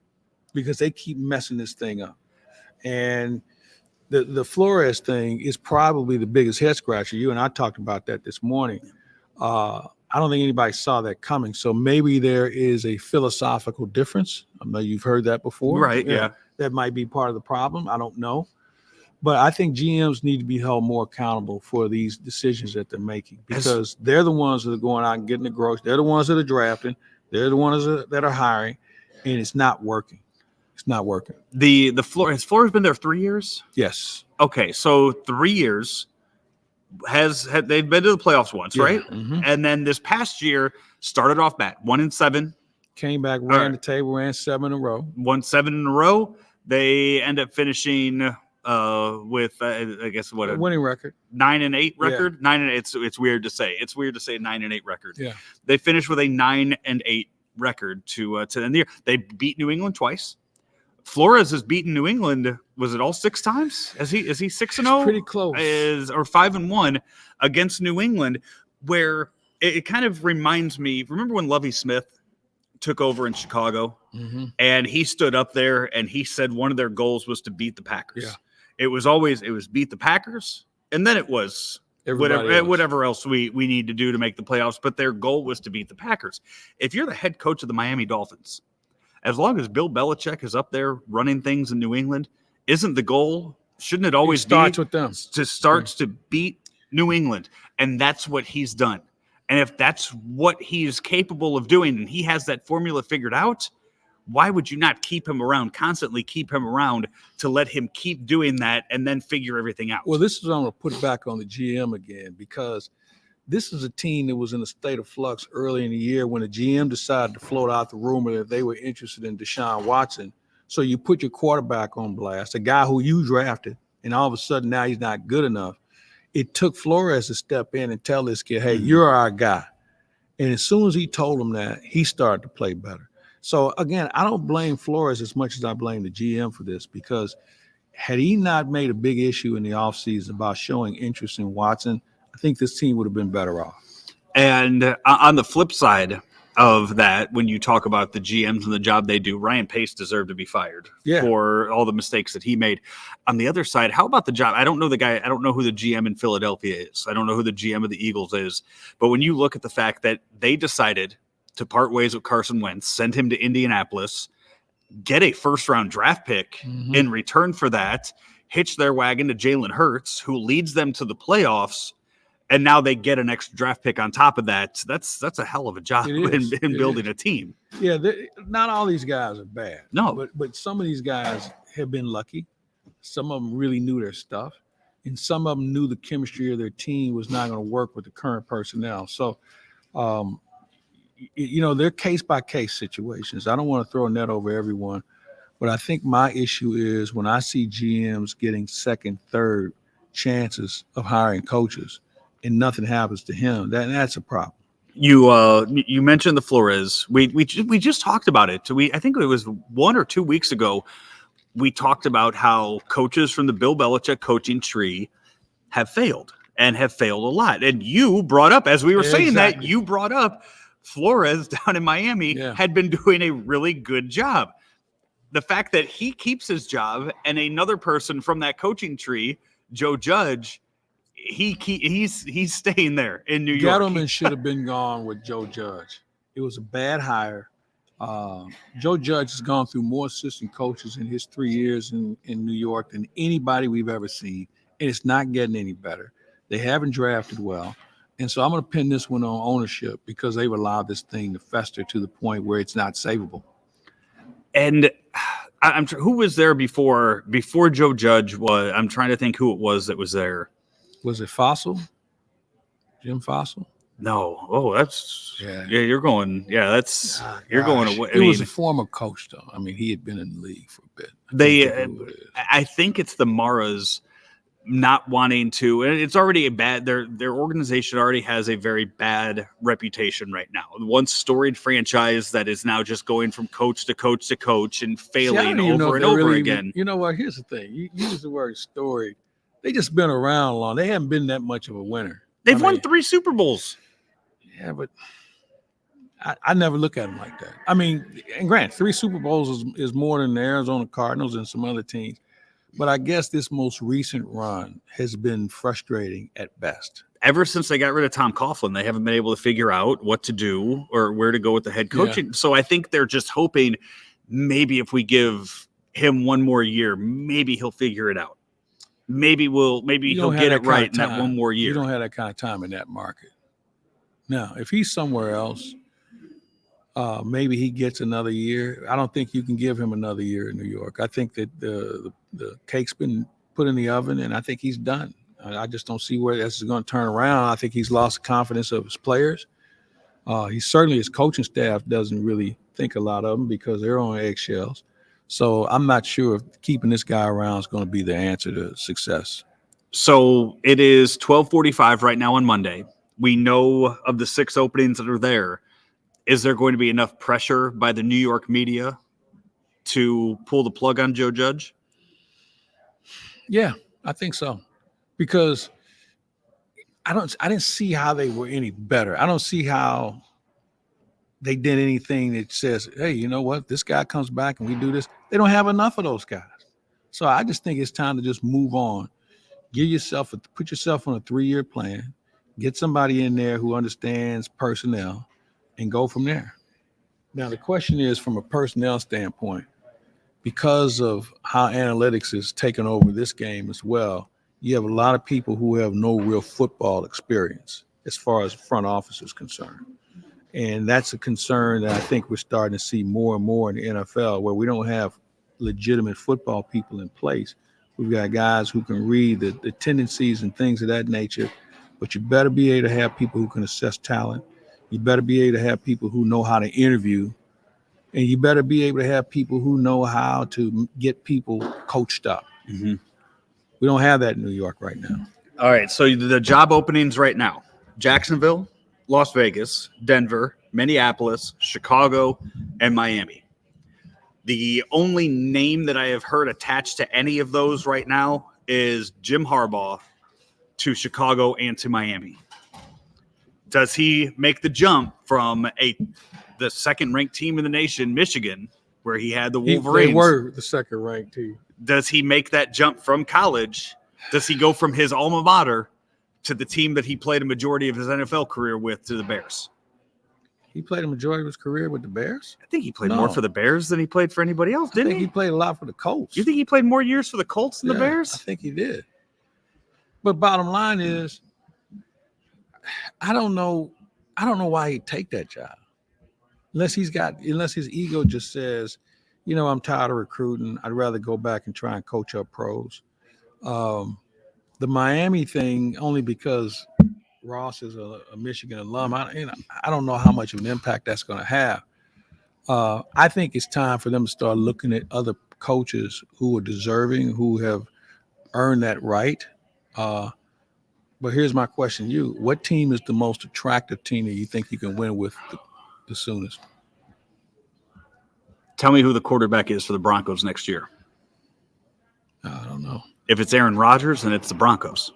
because they keep messing this thing up. And the Flores thing is probably the biggest head scratcher. You and I talked about that this morning. I don't think anybody saw that coming. So maybe there is a philosophical difference. I know you've heard that before. Right, yeah. That might be part of the problem. I don't know. But I think GMs need to be held more accountable for these decisions that they're making, because they're the ones that are going out and getting the gross. They're the ones that are drafting. They're the ones that are hiring, and it's not working. It's not working. Has Flores been there 3 years? Yes. Okay, so 3 years. They've been to the playoffs once, right? Mm-hmm. And then this past year started off bad, 1-7. Came back, ran the table, ran 7 in a row. Won 7 in a row. They end up finishing with I guess what a winning record, 9-8 record. Yeah. 9-8. It's weird to say. It's weird to say 9-8 record. Yeah. They finished with a 9-8 record to end the year. They beat New England twice. Flores has beaten New England. Was it all 6 times? Is he 6-0? Pretty close. Or 5-1 against New England, where it kind of reminds me. Remember when Lovie Smith took over in Chicago, and he stood up there and he said one of their goals was to beat the Packers. Yeah. It was beat the Packers, and then it was whatever else we need to do to make the playoffs. But their goal was to beat the Packers. If you're the head coach of the Miami Dolphins, as long as Bill Belichick is up there running things in New England, isn't the goal? Shouldn't it always starts with them? To beat New England, and that's what he's done. And if that's what he's capable of doing, and he has that formula figured out, why would you not constantly keep him around to let him keep doing that and then figure everything out? Well, this is what I'm going to put back on the GM again, because this is a team that was in a state of flux early in the year when the GM decided to float out the rumor that they were interested in Deshaun Watson. So you put your quarterback on blast, a guy who you drafted, and all of a sudden now he's not good enough. It took Flores to step in and tell this kid, hey, you're our guy. And as soon as he told him that, he started to play better. So, again, I don't blame Flores as much as I blame the GM for this, because had he not made a big issue in the offseason about showing interest in Watson, I think this team would have been better off. And on the flip side of that, when you talk about the GMs and the job they do, Ryan Pace deserved to be fired for all the mistakes that he made. On the other side, how about the job? I don't know the guy. I don't know who the GM in Philadelphia is. I don't know who the GM of the Eagles is. But when you look at the fact that they decided to part ways with Carson Wentz, send him to Indianapolis, get a first-round draft pick in return for that, hitch their wagon to Jalen Hurts, who leads them to the playoffs, and now they get an extra draft pick on top of that. That's a hell of a job in building a team. Yeah, not all these guys are bad. No. But some of these guys have been lucky. Some of them really knew their stuff, and some of them knew the chemistry of their team was not going to work with the current personnel. So, they're case-by-case situations. I don't want to throw a net over everyone, but I think my issue is when I see GMs getting second, third chances of hiring coaches and nothing happens to him, that's a problem. You mentioned the Flores. We just talked about it. I think it was 1 or 2 weeks ago. We talked about how coaches from the Bill Belichick coaching tree have failed a lot. And you brought up, as we were saying that, you brought up Flores down in Miami had been doing a really good job. The fact that he keeps his job and another person from that coaching tree, Joe Judge, he's staying there in New York. Gettleman should have been gone with Joe Judge. It was a bad hire. Joe Judge has gone through more assistant coaches in his 3 years in New York than anybody we've ever seen, and it's not getting any better. They haven't drafted well. And so I'm going to pin this one on ownership because they've allowed this thing to fester to the point where it's not savable. And who was there before Joe Judge was? I'm trying to think who it was that was there. Was it Fossil? Jim Fossil? No. Oh, that's you're going. Yeah, that's you're going away. He was a former coach, though. I mean, he had been in the league for a bit. I think it's the Maras not wanting to, and it's already a bad. Their organization already has a very bad reputation right now. The once storied franchise that is now just going from coach to coach to coach and failing over and over again. You know what? Here's the thing. You use the word storied. They just been around long. They haven't been that much of a winner. They've won 3 Super Bowls. Yeah, but I never look at them like that. I mean, and granted, 3 Super Bowls is more than the Arizona Cardinals and some other teams. But I guess this most recent run has been frustrating at best. Ever since they got rid of Tom Coughlin, they haven't been able to figure out what to do or where to go with the head coaching. Yeah. So I think they're just hoping maybe if we give him one more year, maybe he'll figure it out. Maybe he'll get it right in that one more year. You don't have that kind of time in that market. Now, if he's somewhere else, maybe he gets another year. I don't think you can give him another year in New York. I think that the cake's been put in the oven, and I think he's done. I just don't see where this is going to turn around. I think he's lost the confidence of his players. His coaching staff doesn't really think a lot of them because they're on eggshells. So I'm not sure if keeping this guy around is going to be the answer to success. So it is 12:45 right now on Monday. We know of the 6 openings that are there. Is there going to be enough pressure by the New York media to pull the plug on Joe Judge? Yeah, I think so. Because I didn't see how they were any better. I don't see how they did anything that says, hey, you know what? This guy comes back and we do this. They don't have enough of those guys. So I just think it's time to just move on. Put yourself on a 3-year plan. Get somebody in there who understands personnel and go from there. Now, the question is from a personnel standpoint, because of how analytics is taken over this game as well, you have a lot of people who have no real football experience as far as front office is concerned. And that's a concern that I think we're starting to see more and more in the NFL, where we don't have legitimate football people in place. We've got guys who can read the tendencies and things of that nature, but you better be able to have people who can assess talent. You better be able to have people who know how to interview, and you better be able to have people who know how to get people coached up. Mm-hmm. We don't have that in New York right now. All right, so the job openings right now: Jacksonville, Las Vegas, Denver, Minneapolis, Chicago, and Miami. The only name that I have heard attached to any of those right now is Jim Harbaugh to Chicago and to Miami? Does he make the jump from the second-ranked team in the nation, Michigan, where he had the Wolverines? They were the second-ranked team. Does he make that jump from college? Does he go from his alma mater to the team that he played a majority of his NFL career with, to the Bears? He played a majority of his career with the Bears? I think he played more for the Bears than he played for anybody else, didn't he? I think he played a lot for the Colts. You think he played more years for the Colts than the Bears? I think he did. But bottom line is, I don't know why he'd take that job. Unless his ego just says, I'm tired of recruiting. I'd rather go back and try and coach up pros. The Miami thing, only because Ross is a Michigan alum. I don't know how much of an impact that's going to have. I think it's time for them to start looking at other coaches who are deserving, who have earned that right. But here's my question to you. What team is the most attractive team that you think you can win with the soonest? Tell me who the quarterback is for the Broncos next year. I don't know. If it's Aaron Rodgers, then it's the Broncos.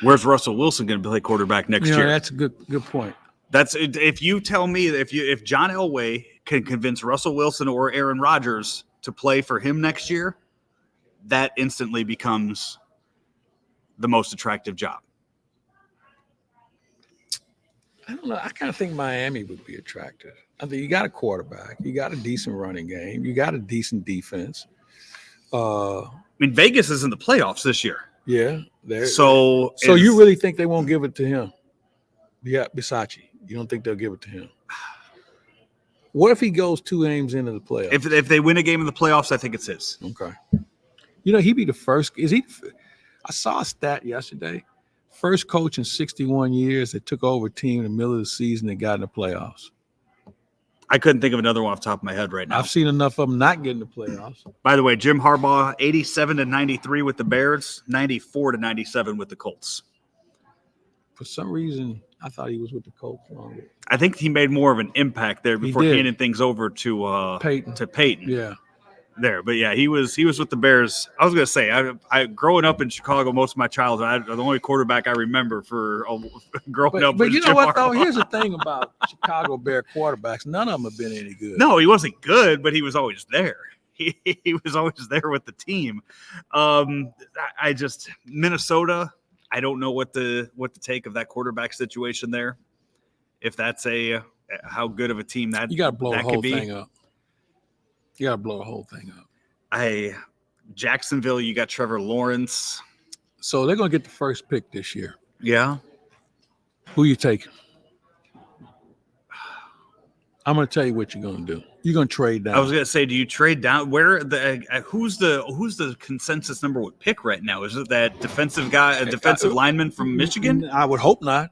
Where's Russell Wilson going to play quarterback next year? That's a good point. That's if you tell me that if John Elway can convince Russell Wilson or Aaron Rodgers to play for him next year, that instantly becomes the most attractive job. I don't know. I kind of think Miami would be attractive. I think you got a quarterback, you got a decent running game, you got a decent defense. Vegas is in the playoffs this year. Yeah. So you really think they won't give it to him? Yeah, Bisaccia. You don't think they'll give it to him? What if he goes 2 games into the playoffs? If they win a game in the playoffs, I think it's his. Okay. He'd be the first. I saw a stat yesterday. First coach in 61 years that took over a team in the middle of the season that got in the playoffs. I couldn't think of another one off the top of my head right now. I've seen enough of them not getting the playoffs. By the way, Jim Harbaugh, 87-93 with the Bears, 94-97 with the Colts. For some reason, I thought he was with the Colts longer. I think he made more of an impact there before handing things over to Peyton. Yeah. There, but yeah, he was with the Bears. I was gonna say, I growing up in Chicago most of my childhood, the only quarterback I remember for growing up. But you know Jim what Harbaugh. though? Here's the thing about Chicago Bear quarterbacks: none of them have been any good. No, he wasn't good, but he was always there. He was always there with the team. I just Minnesota. I don't know what to take of that quarterback situation there. If that's how good of a team that you got to blow the whole be. thing up. You got to blow the whole thing up. Jacksonville, you got Trevor Lawrence. So they're going to get the first pick this year. Yeah. Who you taking? I'm going to tell you what you're going to do. You're going to trade down. I was going to say, do you trade down? Where who's the consensus number one pick right now? Is it that defensive guy, a defensive lineman from Michigan? I would hope not.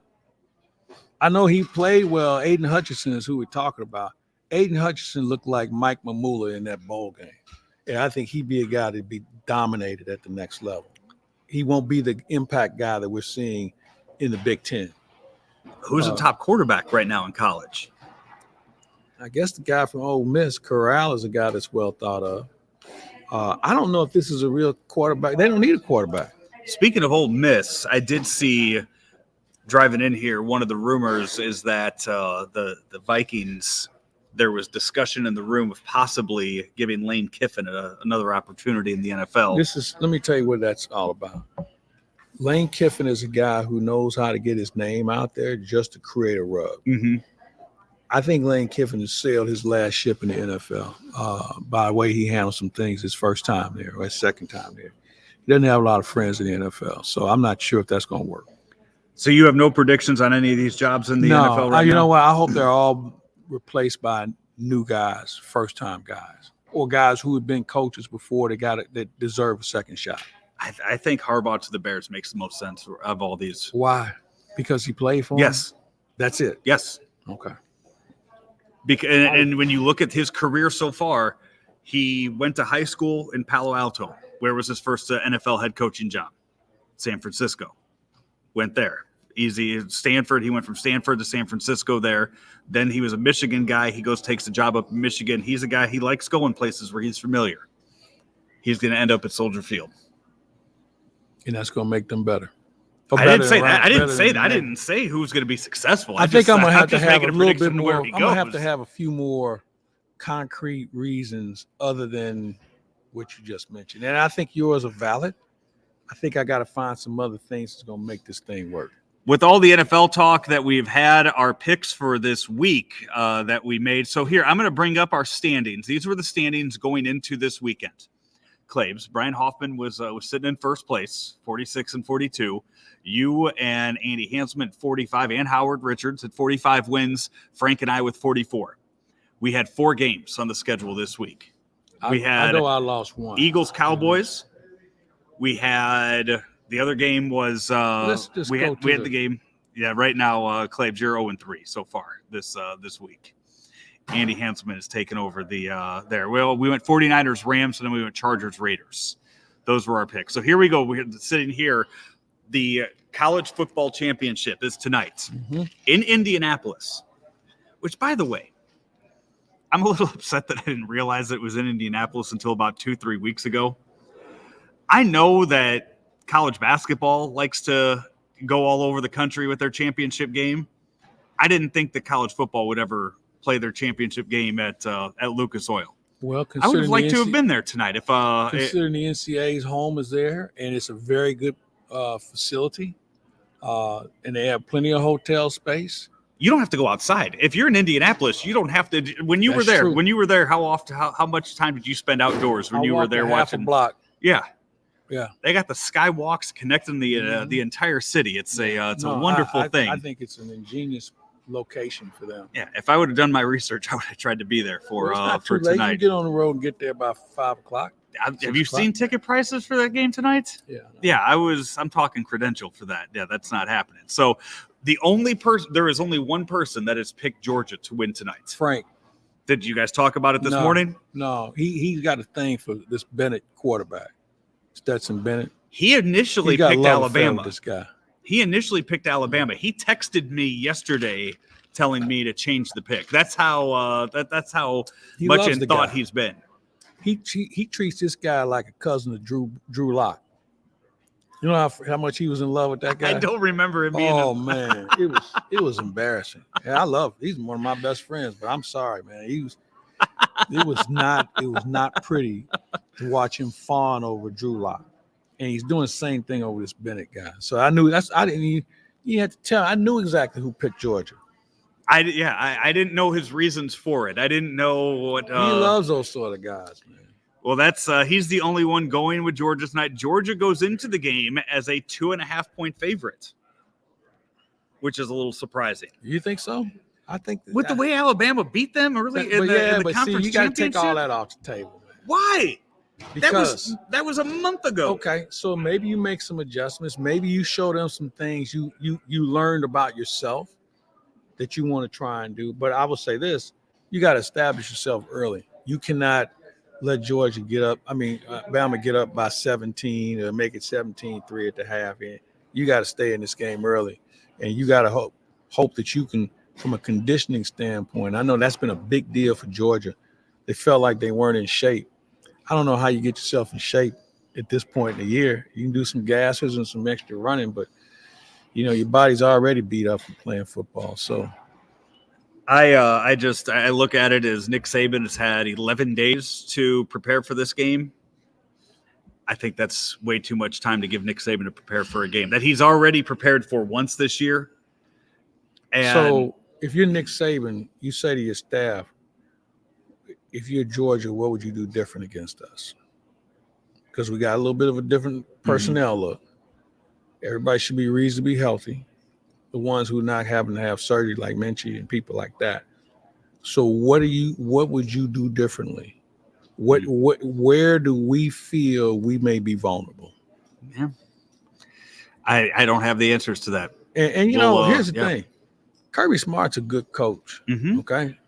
I know he played well. Aiden Hutchinson is who we're talking about. Aiden Hutchinson looked like Mike Mamula in that bowl game. And I think he'd be a guy that'd be dominated at the next level. He won't be the impact guy that we're seeing in the Big Ten. Who's the top quarterback right now in college? I guess the guy from Ole Miss, Corral, is a guy that's well thought of. I don't know if this is a real quarterback. They don't need a quarterback. Speaking of Ole Miss, I did see driving in here, one of the rumors is that the Vikings – there was discussion in the room of possibly giving Lane Kiffin another opportunity in the NFL. Let me tell you what that's all about. Lane Kiffin is a guy who knows how to get his name out there just to create a rub. Mm-hmm. I think Lane Kiffin has sailed his last ship in the NFL by the way he handled some things his first time there or his second time there. He doesn't have a lot of friends in the NFL, so I'm not sure if that's going to work. So you have no predictions on any of these jobs in the NFL right now? You know what? I hope they're all replaced by new guys, first-time guys, or guys who have been coaches before that deserve a second shot. I think Harbaugh to the Bears makes the most sense of all these. Why? Because he played for them? Yes. That's it? Yes. Okay. And when you look at his career so far, he went to high school in Palo Alto. Where was his first NFL head coaching job? San Francisco. Went there. Easy. Stanford. He went from Stanford to San Francisco there. Then he was a Michigan guy. He takes a job up in Michigan. He's a guy, he likes going places where he's familiar. He's going to end up at Soldier Field. and that's going to make them better. I didn't say that. I didn't say who's going to be successful. I think I'm going to have to have a little bit more. I'm going to have to have a few more concrete reasons other than what you just mentioned. And I think yours are valid. I think I got to find some other things that's going to make this thing work. With all the NFL talk that we've had, our picks for this week that we made. So here, I'm going to bring up our standings. These were the standings going into this weekend. Claibs, Brian Hoffman was sitting in first place, 46 and 42. You and Andy Hansman at 45, and Howard Richards at 45 wins. Frank and I with 44. We had 4 games on the schedule this week. I know I lost one. Eagles, Cowboys. We had the other game was we had the game. Yeah, right now Claibs, you're 0-3 so far this week. Andy Hansman has taken over the there. Well, we went 49ers, Rams, and then we went Chargers, Raiders. Those were our picks. So here we go. We're sitting here. The college football championship is tonight in Indianapolis, which, by the way, I'm a little upset that I didn't realize it was in Indianapolis until about 2-3 weeks ago. I know that college basketball likes to go all over the country with their championship game. I didn't think that college football would ever play their championship game at Lucas Oil. Well, I would have liked to have been there tonight. If considering the NCAA's home is there, and it's a very good facility, and they have plenty of hotel space. You don't have to go outside. If you're in Indianapolis, you don't have to. When you were there, how much time did you spend outdoors when you were there watching? Half a block. Yeah. They got the skywalks connecting the entire city. It's a wonderful thing. I think it's an ingenious location for them. Yeah. If I would have done my research, I would have tried to be there for tonight. You get on the road and get there by 5 o'clock. Have you seen ticket prices for that game tonight? Yeah. Yeah, I'm talking credential for that. Yeah, that's not happening. So there is only one person that has picked Georgia to win tonight. Frank. Did you guys talk about it this morning? No, he's got a thing for this Bennett quarterback, Stetson Bennett. He initially picked Alabama. This guy. He initially picked Alabama. He texted me yesterday telling me to change the pick. That's how much in thought he's been. He treats this guy like a cousin of Drew Lock. You know how much he was in love with that guy? I don't remember him being. Oh man, it was embarrassing. Yeah, I love him. He's one of my best friends, but I'm sorry, man. It was not pretty to watch him fawn over Drew Lock, and he's doing the same thing over this Bennett guy. So I knew you had to tell. I knew exactly who picked Georgia. I didn't know his reasons for it. I didn't know what. He loves those sort of guys, man. Well, that's he's the only one going with Georgia tonight. Georgia goes into the game as a 2.5-point favorite, which is a little surprising. You think so? I think with the way Alabama beat them early in the conference you got to take all that off the table. Man. Why? Because that was a month ago. Okay, so maybe you make some adjustments. Maybe you show them some things you learned about yourself that you want to try and do. But I will say this: you got to establish yourself early. You cannot let Georgia Bama get up by 17 or make it 17-3 at the half. And you got to stay in this game early, and you got to hope that you can, from a conditioning standpoint. I know that's been a big deal for Georgia. They felt like they weren't in shape. I don't know how you get yourself in shape at this point in the year. You can do some gases and some extra running, but your body's already beat up from playing football. So I look at it as Nick Saban has had 11 days to prepare for this game. I think that's way too much time to give Nick Saban to prepare for a game that he's already prepared for once this year. And so if you're Nick Saban, you say to your staff, if you're Georgia, what would you do different against us? Because we got a little bit of a different personnel look. Everybody should be reasonably healthy. The ones who are not having to have surgery like Minchie and people like that. So what would you do differently? Where do we feel we may be vulnerable? Yeah. I don't have the answers to that. And here's the thing. Kirby Smart's a good coach. Okay.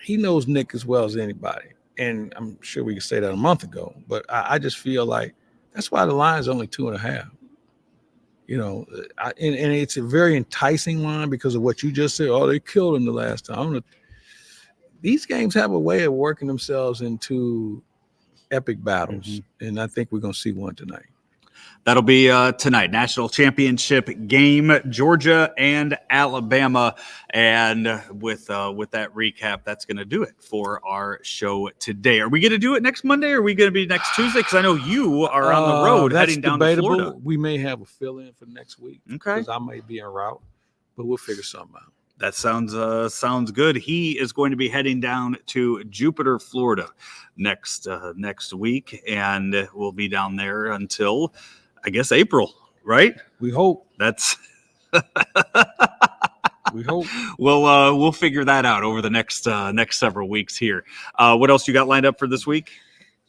He knows Nick as well as anybody. And I'm sure we could say that a month ago, but I just feel like that's why the line's only 2.5. And it's a very enticing line because of what you just said. Oh, they killed him the last time. These games have a way of working themselves into epic battles, and I think we're going to see one tonight. That'll be tonight, national championship game, Georgia and Alabama. And with that recap, that's going to do it for our show today. Are we going to do it next Monday, or are we going to be next Tuesday? Because I know you are on the road heading down to Florida. We may have a fill-in for next week. Okay. Because I may be en route, but we'll figure something out. That sounds good. He is going to be heading down to Jupiter, Florida next week, and we'll be down there until, I guess, April, right? We hope. That's we hope. We'll figure that out over the next several weeks here. What else you got lined up for this week?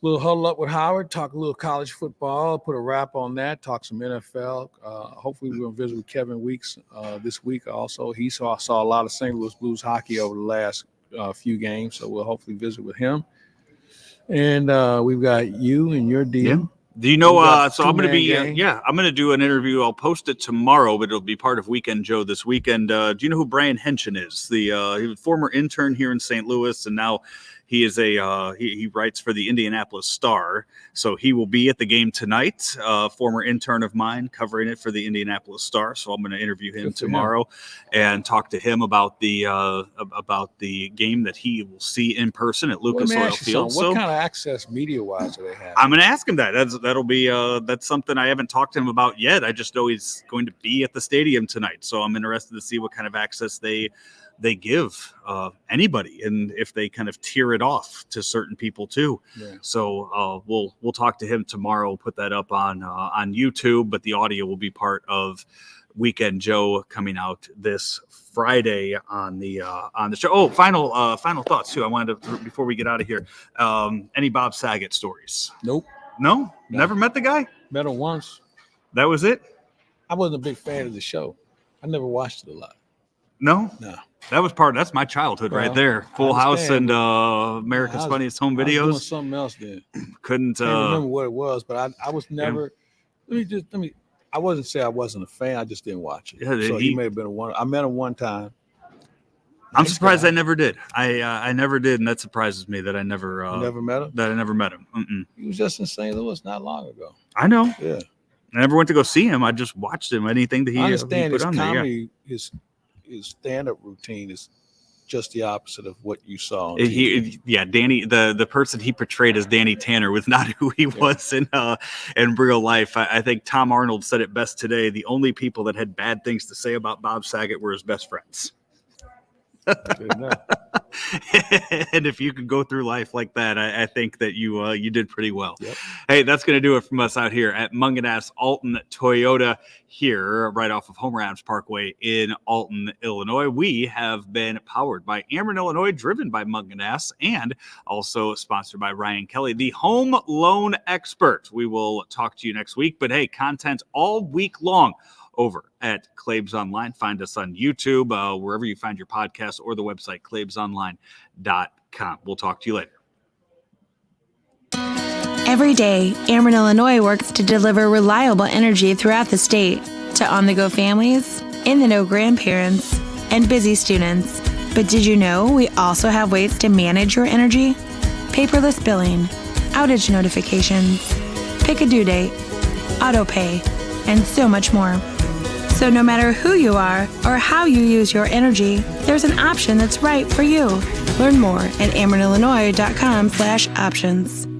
We'll huddle up with Howard, talk a little college football, put a wrap on that, talk some NFL. Hopefully we're going to visit with Kevin Weeks this week also. He saw a lot of St. Louis Blues hockey over the last few games, so we'll hopefully visit with him. And we've got you and your deal. Yeah. Do you know, so I'm going to be, I'm going to do an interview. I'll post it tomorrow, but it'll be part of Weekend Joe this weekend. Do you know who Brian Henshin is? He was a former intern here in St. Louis, and now he is he writes for the Indianapolis Star. So he will be at the game tonight. Former intern of mine covering it for the Indianapolis Star. So I'm going to interview him tomorrow and talk to him about the game that he will see in person at Lucas Oil Field. What kind of access media-wise do they have? I'm going to ask him that. That's something I haven't talked to him about yet. I just know he's going to be at the stadium tonight. So I'm interested to see what kind of access they give anybody, and if they kind of tier it off to certain people too. Yeah. So we'll talk to him tomorrow, put that up on YouTube, but the audio will be part of Weekend Joe coming out this Friday on the show. Oh, final thoughts too. I wanted to, before we get out of here, any Bob Saget stories? Nope. No? Never met the guy? Met him once. That was it? I wasn't a big fan of the show. I never watched it a lot. No. That's my childhood right there. Full House and America's Funniest Home Videos. I was doing something else then. Can't remember what it was, but I was never. Yeah. I wasn't say I wasn't a fan. I just didn't watch it. Yeah, so he may have been one. I met him one time. I'm surprised I never did. I never did, and that surprises me that I never. Never met him. That I never met him. Mm-mm. He was just in St. Louis not long ago. I know. Yeah. I never went to go see him. I just watched him. Anything that he understand put his on comedy, there. His stand-up routine is just the opposite of what you saw. Danny, the person he portrayed as Danny Tanner was not who he was in real life. I think Tom Arnold said it best today. The only people that had bad things to say about Bob Saget were his best friends. And if you could go through life like that, I think that you did pretty well. Yep. Hey, that's going to do it from us out here at Mungenast Alton Toyota here right off of Homer Adams Parkway in Alton, Illinois. We have been powered by Ameren Illinois, driven by Mungenast, and also sponsored by Ryan Kelley, the home loan expert. We will talk to you next week, but hey, content all week long over at Claibs Online. Find us on YouTube, wherever you find your podcast, or the website, claibsonline.com. We'll talk to you later. Every day, Ameren Illinois works to deliver reliable energy throughout the state to on-the-go families, in-the-know grandparents, and busy students. But did you know we also have ways to manage your energy? Paperless billing, outage notifications, pick a due date, auto pay, and so much more. So no matter who you are or how you use your energy, there's an option that's right for you. Learn more at amerenillinois.com/options.